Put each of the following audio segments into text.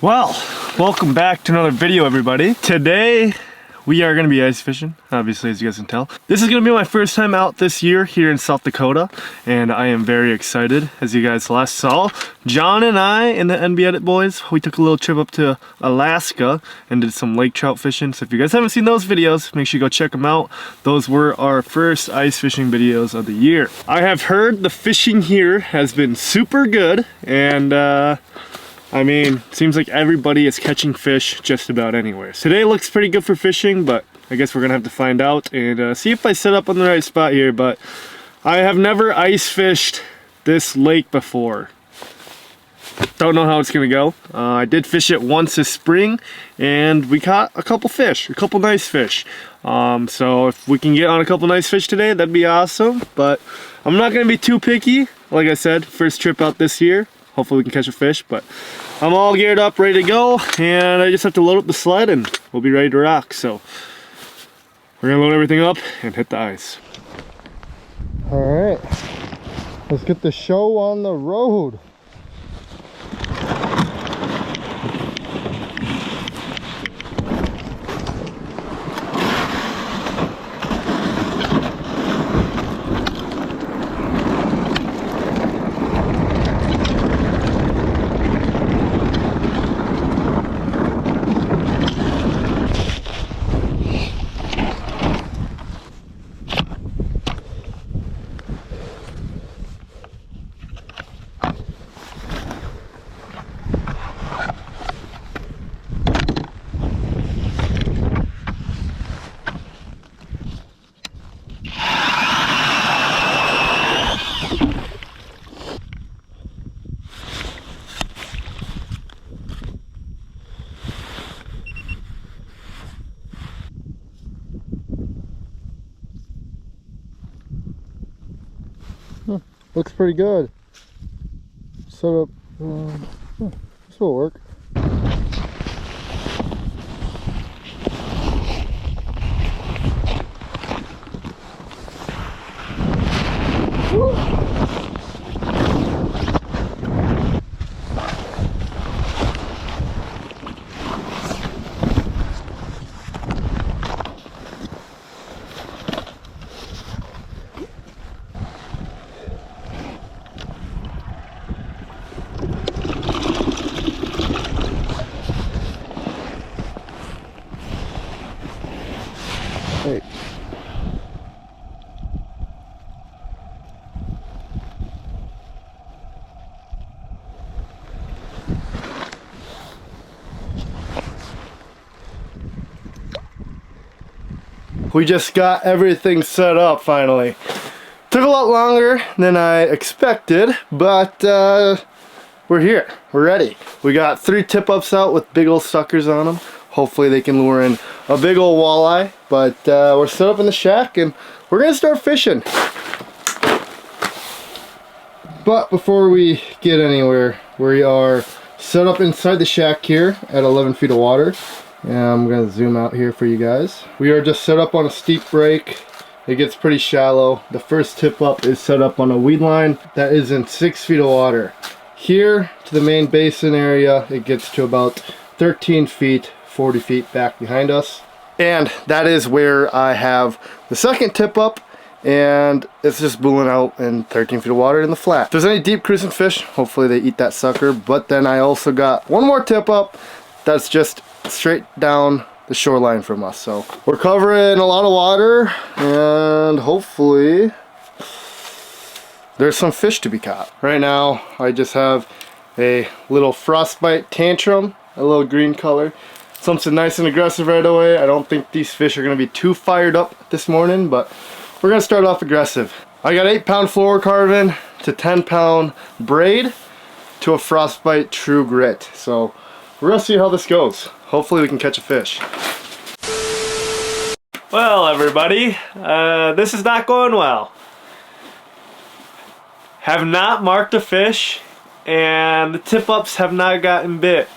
Well, welcome back to another video, everybody. Today we are going to be ice fishing, obviously, as you guys can tell. This is going to be my first time out this year here in South Dakota, and I am very excited. As you guys last saw, John and I and the NB Edit boys, we took a little trip up to Alaska and did some lake trout fishing. So if you guys haven't seen those videos, make sure you go check them out. Those were our first ice fishing videos of the year. I have heard the fishing here has been super good, and I mean, seems like everybody is catching fish just about anywhere. Today looks pretty good for fishing, but I guess we're gonna have to find out and see if I set up on the right spot here. But I have never ice fished this lake before. Don't know how it's gonna go. I did fish it once this spring and we caught a couple fish, a couple nice fish. So if we can get on a couple nice fish today, that'd be awesome. But I'm not gonna be too picky. Like I said, first trip out this year. Hopefully we can catch a fish, but I'm all geared up, ready to go, and I just have to load up the sled and we'll be ready to rock. So we're gonna load everything up and hit the ice. All right, let's get the show on the road. Looks pretty good. Set up, this will work. Hey. We just got everything set up finally. Took a lot longer than I expected, but we're here. We're ready. We got 3 tip-ups out with big old suckers on them. Hopefully they can lure in a big old walleye, but we're set up in the shack and we're gonna start fishing. But before we get anywhere, we are set up inside the shack here at 11 feet of water. And I'm gonna zoom out here for you guys. We are just set up on a steep break. It gets pretty shallow. The first tip up is set up on a weed line that is in 6 feet of water. Here to the main basin area, it gets to about 13 feet, 40 feet back behind us. And that is where I have the second tip up, and it's just booling out in 13 feet of water in the flat. If there's any deep cruising fish, hopefully they eat that sucker. But then I also got one more tip up that's just straight down the shoreline from us. So we're covering a lot of water and hopefully there's some fish to be caught. Right now I just have a little frostbite tantrum, a little green color. Something nice and aggressive right away. I don't think these fish are going to be too fired up this morning, but we're going to start off aggressive. I got 8-pound fluorocarbon to 10-pound braid to a frostbite true grit. So we're going to see how this goes. Hopefully we can catch a fish. Well, everybody, this is not going well. Have not marked a fish, and the tip-ups have not gotten bit.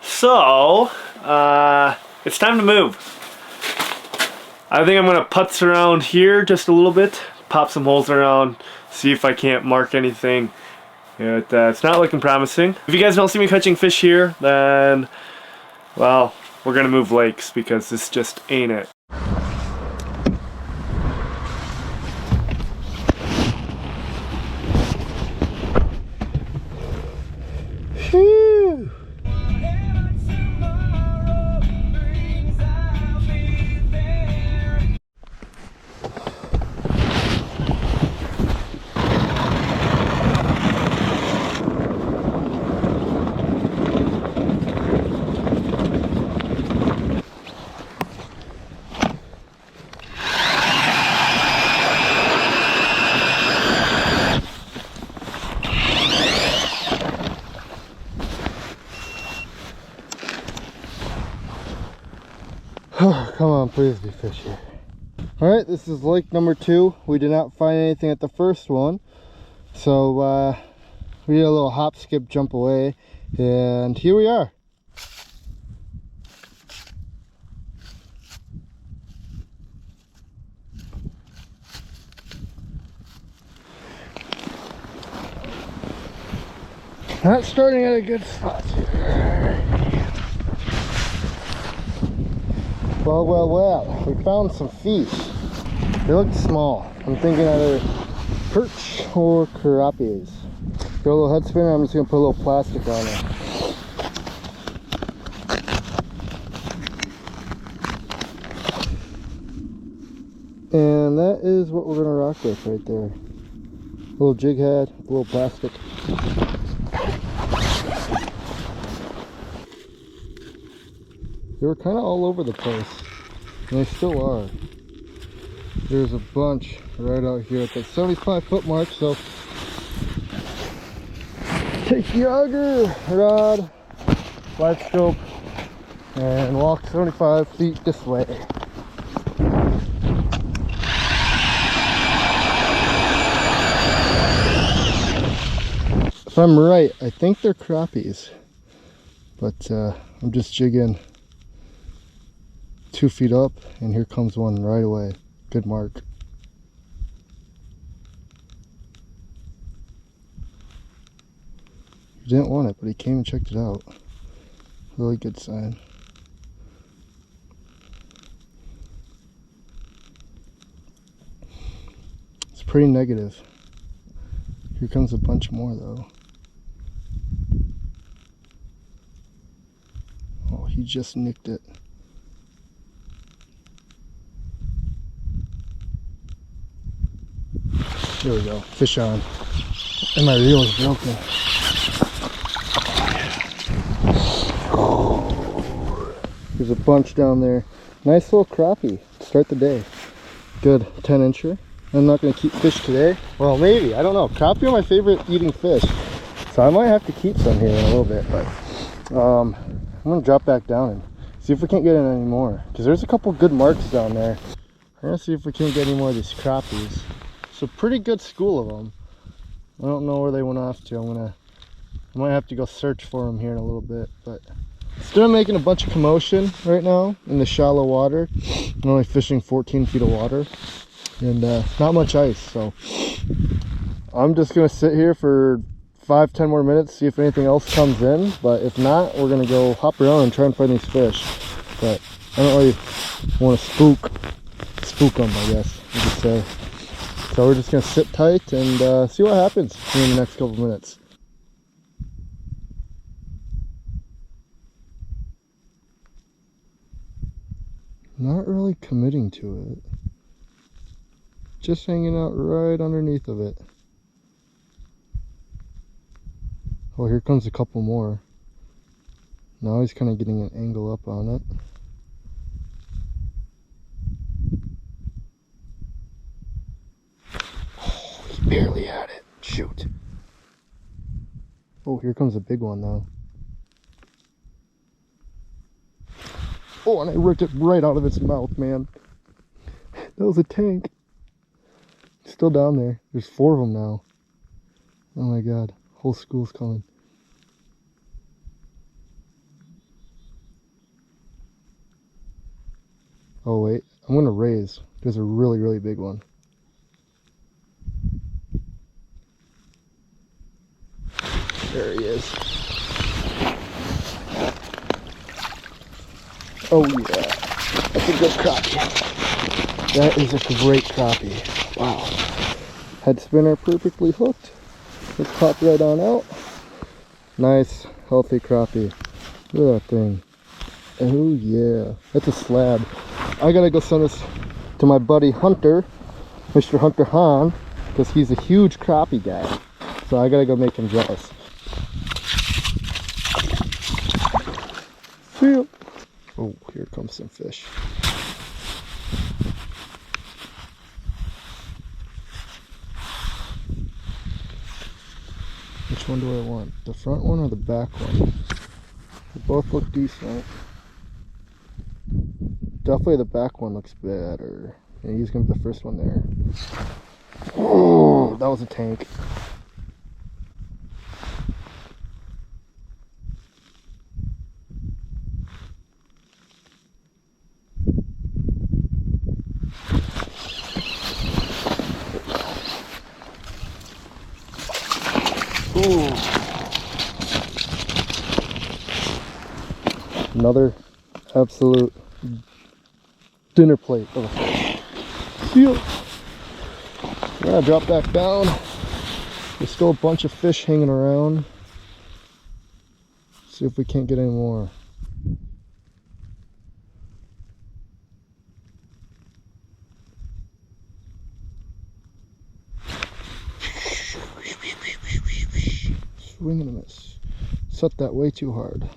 So, it's time to move. I think I'm gonna putz around here just a little bit, pop some holes around, see if I can't mark anything, It's not looking promising. If you guys don't see me catching fish here, then, well, we're gonna move lakes because this just ain't it. Phew. Oh, come on, please be fish here. Alright, this is lake number 2. We did not find anything at the first one. So, we did a little hop, skip, jump away. And here we are. Not starting at a good spot here. Well, well, well, we found some fish. They look small. I'm thinking either perch or crappies. Got a little head spinner, I'm just gonna put a little plastic on it. And that is what we're gonna rock with right there. A little jig head, a little plastic. They were kind of all over the place, and they still are. There's a bunch right out here at that 75-foot mark, so take your auger, rod, wide scope, and walk 75 feet this way. If I'm right, I think they're crappies, but I'm just jigging 2 feet up, and here comes one right away. Good mark. He didn't want it, but he came and checked it out. Really good sign. It's pretty negative. Here comes a bunch more though. Oh, he just nicked it. There we go, fish on. And my reel is broken. Oh, there's a bunch down there. Nice little crappie. Start the day. Good 10-incher. I'm not going to keep fish today. Well, maybe. I don't know. Crappie are my favorite eating fish. So I might have to keep some here in a little bit. But I'm going to drop back down and see if we can't get in any more. Because there's a couple good marks down there. I'm going to see if we can't get any more of these crappies. It's a pretty good school of them. I don't know where they went off to. I might have to go search for them here in a little bit. But still making a bunch of commotion right now in the shallow water. I'm only fishing 14 feet of water. And not much ice, so I'm just gonna sit here for 5-10 more minutes, see if anything else comes in. But if not, we're gonna go hop around and try and find these fish. But I don't really want to spook them, I guess you could say. So we're just gonna sit tight and see what happens in the next couple minutes. Not really committing to it. Just hanging out right underneath of it. Oh, here comes a couple more. Now he's kind of getting an angle up on it. Oh, he barely had it. Shoot. Oh, here comes a big one now. Oh, and I ripped it right out of its mouth, man. That was a tank. Still down there. There's 4 of them now. Oh my god. Whole school's coming. Oh wait. I'm gonna raise. There's a really, really big one. Oh yeah, that's a good crappie. That is a great crappie. Wow. Head spinner perfectly hooked. Let's pop right on out. Nice, healthy crappie. Look at that thing. Oh yeah, that's a slab. I gotta go send this to my buddy Hunter, Mr. Hunter Hahn, because he's a huge crappie guy. So I gotta go make him jealous. See ya. Oh, here comes some fish. Which one do I want? The front one or the back one? They both look decent. Definitely the back one looks better. And he's gonna be the first one there. Oh, that was a tank. Ooh. Another absolute dinner plate of a fish. Seal. We're gonna drop back down. There's still a bunch of fish hanging around. See if we can't get any more. Swing and a miss. Set that way too hard.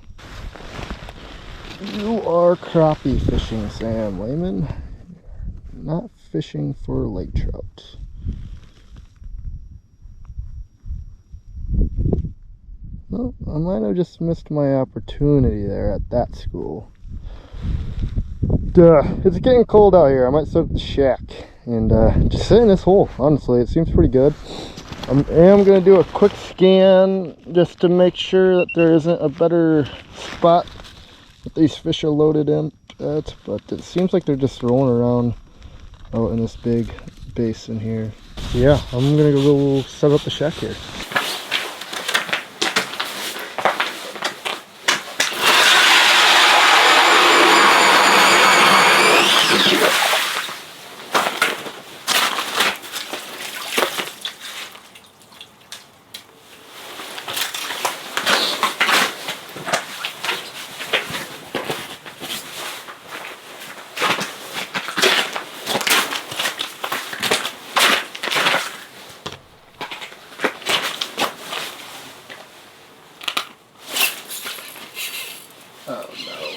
You are crappie fishing, Sam Lehman. Not fishing for lake trout. Well, I might have just missed my opportunity there at that school. It's getting cold out here. I might set up the shack and just sit in this hole. Honestly, it seems pretty good. I am going to do a quick scan just to make sure that there isn't a better spot that these fish are loaded in at, but it seems like they're just rolling around out in this big basin here. So yeah, I'm going to go set up the shack here. Oh no.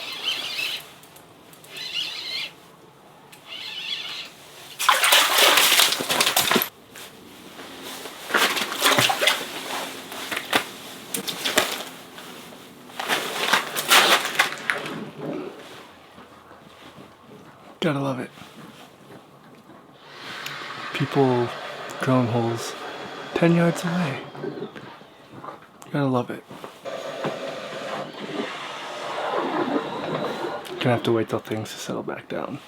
Gotta love it. People drilling holes 10 yards away. Gotta love it. Gonna have to wait till things settle back down.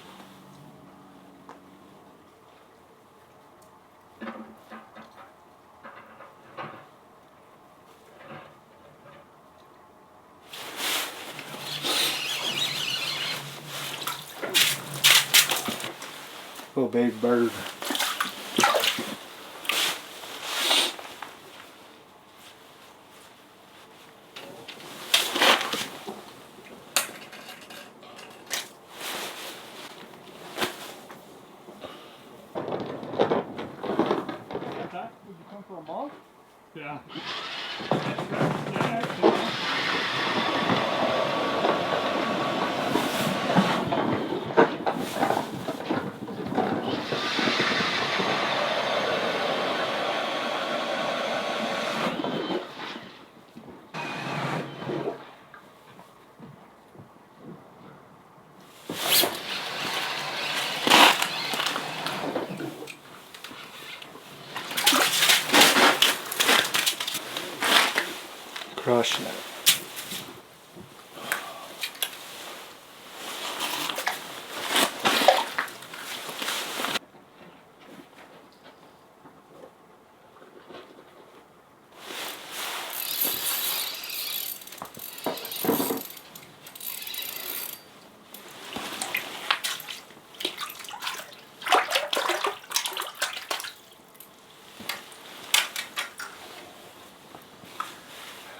Little baby bird. Would you come for a month? Yeah. Crushing it.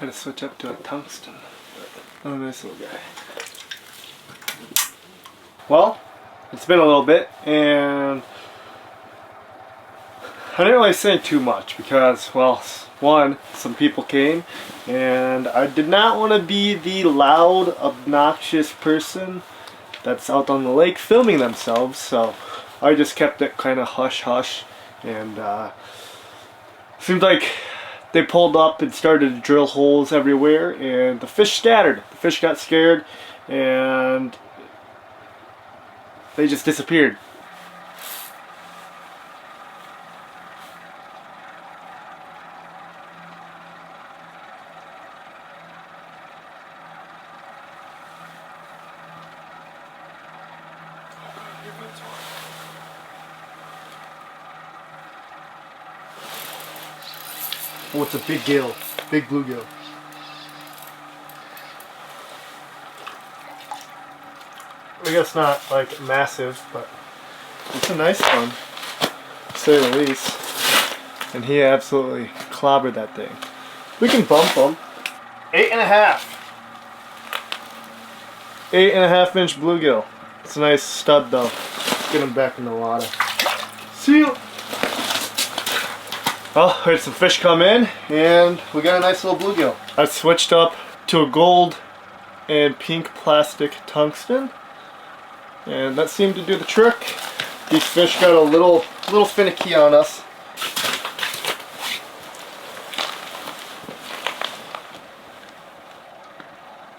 to switch up to a tungsten. But, oh, nice little guy. Well, it's been a little bit, and I didn't really say too much because, well, one, some people came, and I did not want to be the loud, obnoxious person that's out on the lake filming themselves, so I just kept it kind of hush-hush, and seemed like they pulled up and started to drill holes everywhere, and the fish scattered. The fish got scared, and they just disappeared. Oh, it's a big gill. Big bluegill. I guess not like massive, but it's a nice one, to say the least. And he absolutely clobbered that thing. We can bump him. 8.5. 8.5-inch bluegill. It's a nice stud though. Let's get him back in the water. See you. Well, we had some fish come in, and we got a nice little bluegill. I switched up to a gold and pink plastic tungsten, and that seemed to do the trick. These fish got a little finicky on us.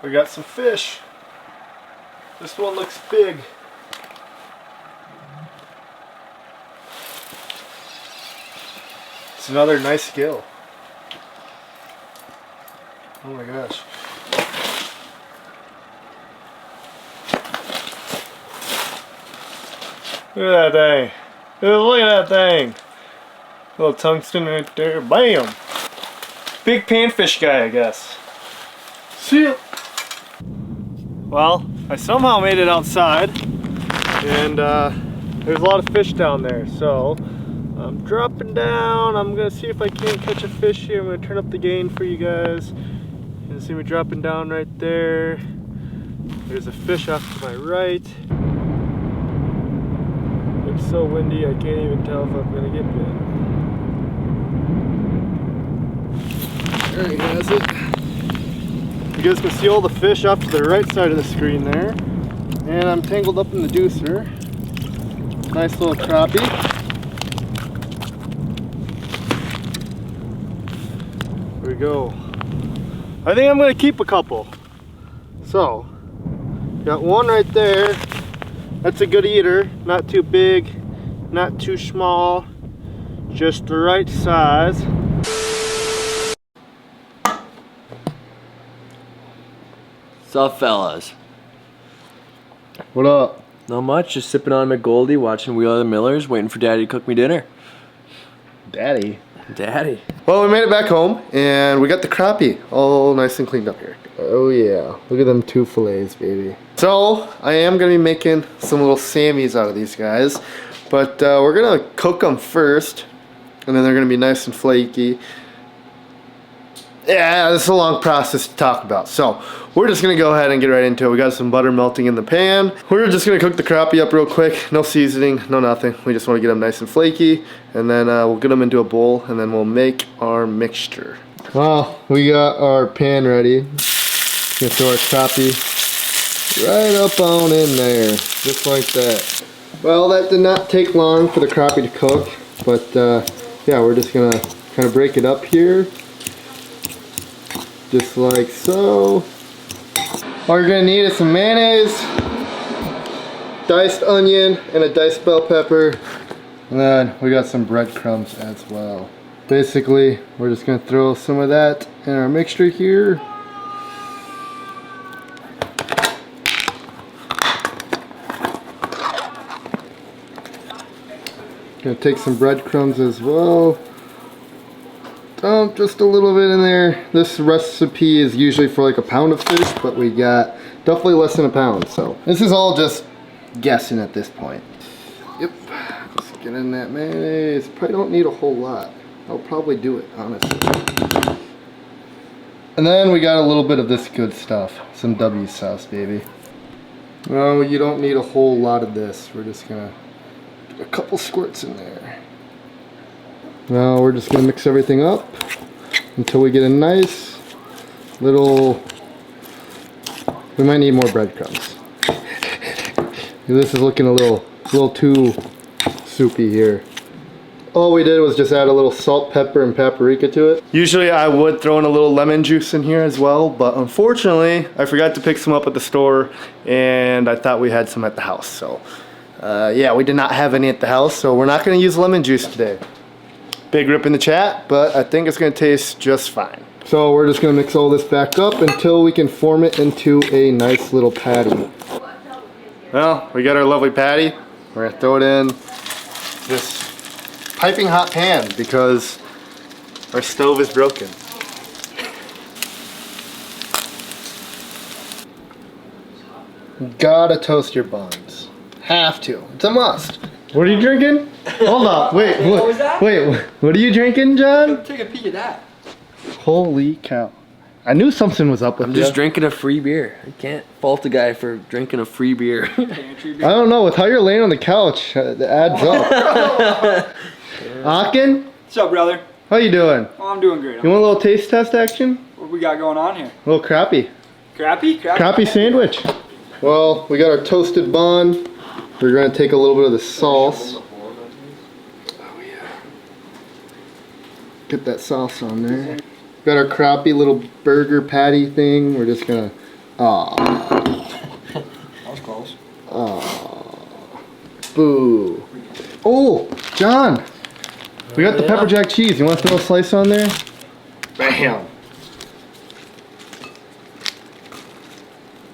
We got some fish. This one looks big. It's another nice gill. Oh my gosh. Look at that thing. Look at that thing. Little tungsten right there. Bam! Big panfish guy, I guess. See ya! Well, I somehow made it outside, and there's a lot of fish down there, so I'm dropping down. I'm gonna see if I can't catch a fish here. I'm gonna turn up the gain for you guys. You can see me dropping down right there. There's a fish off to my right. It's so windy I can't even tell if I'm gonna get bit. There he has it. You guys can see all the fish off to the right side of the screen there. And I'm tangled up in the deucer. Nice little crappie. There we go. I think I'm gonna keep a couple. So, got one right there. That's a good eater. Not too big, not too small, just the right size. What's up, fellas? What up? Not much, just sipping on my Goldie, watching Wheel of the Millers, waiting for Daddy to cook me dinner. Daddy. Daddy. Well, we made it back home, and we got the crappie all nice and cleaned up here. Oh yeah, look at them 2 fillets, baby. So, I am gonna be making some little Sammies out of these guys, but we're gonna cook them first, and then they're gonna be nice and flaky. Yeah, this is a long process to talk about, so we're just gonna go ahead and get right into it. We got some butter melting in the pan. We're just gonna cook the crappie up real quick. No seasoning, no nothing. We just wanna get them nice and flaky, and then we'll get them into a bowl, and then we'll make our mixture. Well, we got our pan ready. Gonna throw our crappie right up on in there, just like that. Well, that did not take long for the crappie to cook, but yeah, we're just gonna kind of break it up here. Just like so. All you're gonna need is some mayonnaise, diced onion, and a diced bell pepper. And then we got some breadcrumbs as well. Basically, we're just gonna throw some of that in our mixture here. Gonna take some breadcrumbs as well. Dump just a little bit in there. This recipe is usually for like a pound of fish, but we got definitely less than a pound. So this is all just guessing at this point. Yep, just get in that mayonnaise. Probably don't need a whole lot. I'll probably do it, honestly. And then we got a little bit of this good stuff. Some W sauce, baby. No, you don't need a whole lot of this. We're just gonna get a couple squirts in there. Now we're just gonna mix everything up until we get a nice little... We might need more breadcrumbs. This is looking a little too soupy here. All we did was just add a little salt, pepper, and paprika to it. Usually I would throw in a little lemon juice in here as well, but unfortunately I forgot to pick some up at the store and I thought we had some at the house. So yeah, we did not have any at the house, so we're not gonna use lemon juice today. Big rip in the chat, but I think it's gonna taste just fine. So we're just gonna mix all this back up until we can form it into a nice little patty. Well, we got our lovely patty. We're gonna throw it in this piping hot pan because our stove is broken. Gotta toast your buns. Have to. It's a must. What are you drinking? Hold up. Wait. What was that? Wait. What are you drinking, John? Take a peek at that. Holy cow! I knew something was up with I'm you. just drinking a free beer. I can't fault a guy for drinking a free beer. Pantry beer. I don't know. With how you're laying on the couch, it adds up. Akin, What's up, brother? how you doing? Oh, I'm doing great. You want a little taste test action? What we got going on here? A little crappie. Crappie? Crappie sandwich. Well, we got our toasted bun. We're gonna take a little bit of the sauce. Oh yeah. Get that sauce on there. Got our crappie little burger patty thing. We're just gonna. That was close. Boo. Oh, John. We got the pepper jack cheese. You want to throw a slice on there? Bam.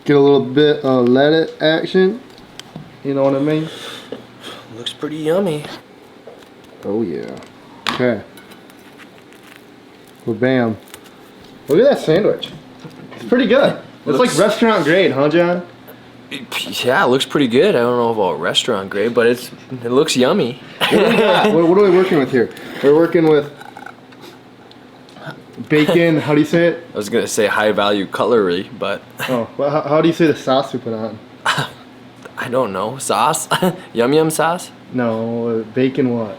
Get a little bit of lettuce action. You know what I mean? Looks pretty yummy. Oh yeah. Okay. Well, bam. Look at that sandwich. It's pretty good. It's like restaurant grade, huh, John? Yeah, it looks pretty good. I don't know about restaurant grade, but it looks yummy. What are we working with here? We're working with bacon. How do you say it? I was gonna say high value cutlery, but Oh, well, how do you say the sauce we put on? I don't know. Sauce? Yum yum sauce? No, bacon what?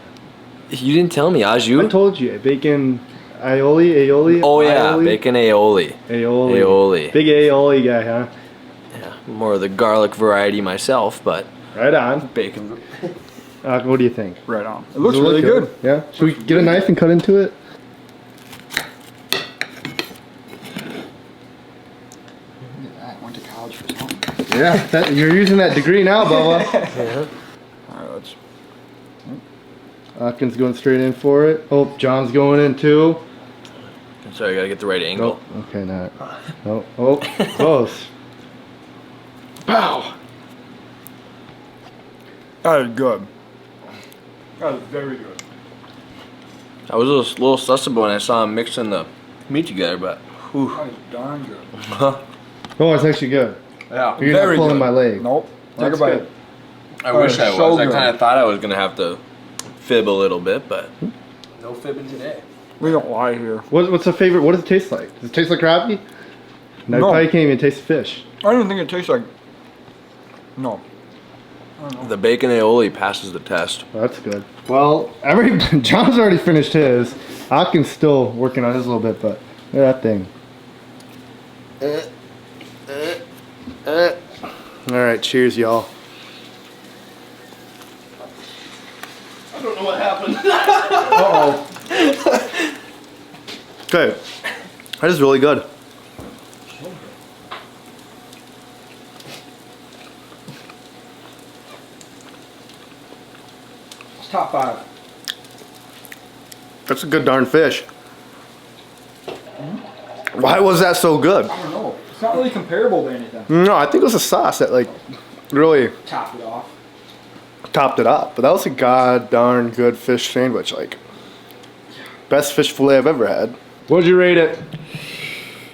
You didn't tell me, I Aju. told you, bacon aioli. Oh yeah, aioli? bacon aioli. Aioli. Big aioli guy, huh? Yeah, more of the garlic variety myself, but Right on. bacon. What do you think? Right on. It looks Does it really look good. Yeah. Should we get a knife and cut into it? I went to college for something. Yeah. You're using that degree now, Bubba. Yeah. Alright, let's. Atkins going straight in for it. Oh, John's going in too. I'm sorry, I gotta get the right angle. Oh, okay, not. Oh, close. Pow! That is good. That is very good. I was a little sus about when I saw him mixing the meat together, but whew. That is darn good. Oh, it's actually good. Yeah, You're very not pulling good. my leg. Nope. Take That's a bite. good. I wish I so was. I good. kind of thought I was gonna have to fib a little bit, but no fibbing today. We don't lie here. What's the favorite? What does it taste like? Does it taste like crappie? No, No. you probably can't even taste the fish. I don't think it tastes like. No. The bacon aioli passes the test. Well, that's good. Well, John's already finished his. Atkins still working on his a little bit, but look at that thing. All right, cheers, y'all. I don't know what happened. Uh-oh. Okay, that is really good. It's top 5. That's a good darn fish. Why was that so good? I don't know. It's not really comparable to anything. No, I think it was the sauce that like really Topped it off. topped it up. But that was a god darn good fish sandwich. Like best fish fillet I've ever had. What'd you rate it?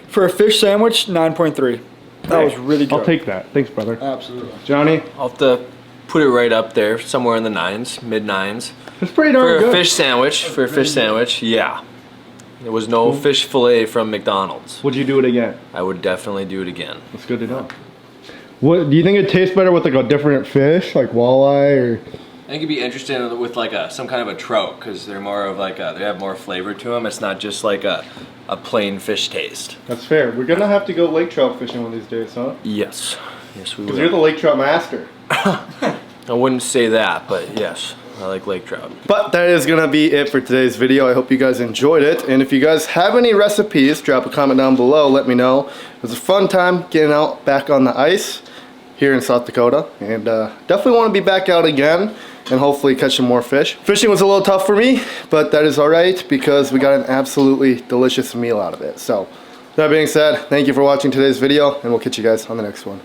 For a fish sandwich, 9.3. That was really good. I'll take that. Thanks, brother. Absolutely. Johnny, I'll have to put it right up there, somewhere in the nines, mid nines. it's pretty For darn a good. fish sandwich, yeah. There was no fish fillet from McDonald's. Would you do it again? I would definitely do it again. That's good to know. What do you think it tastes better with like a different fish, like walleye or? I think you'd be interested with like some kind of a trout, because they're more of like they have more flavor to them. It's not just like a plain fish taste. That's fair. We're gonna have to go lake trout fishing one of these days, huh? Yes. Yes, we will. Because you're the lake trout master. I wouldn't say that, but yes, I like lake trout. But that is gonna be it for today's video. I hope you guys enjoyed it. And if you guys have any recipes, drop a comment down below. Let me know. It was a fun time getting out back on the ice here in South Dakota. And definitely want to be back out again and hopefully catch some more fish. Fishing was a little tough for me, but that is all right because we got an absolutely delicious meal out of it. So that being said, thank you for watching today's video, and we'll catch you guys on the next one.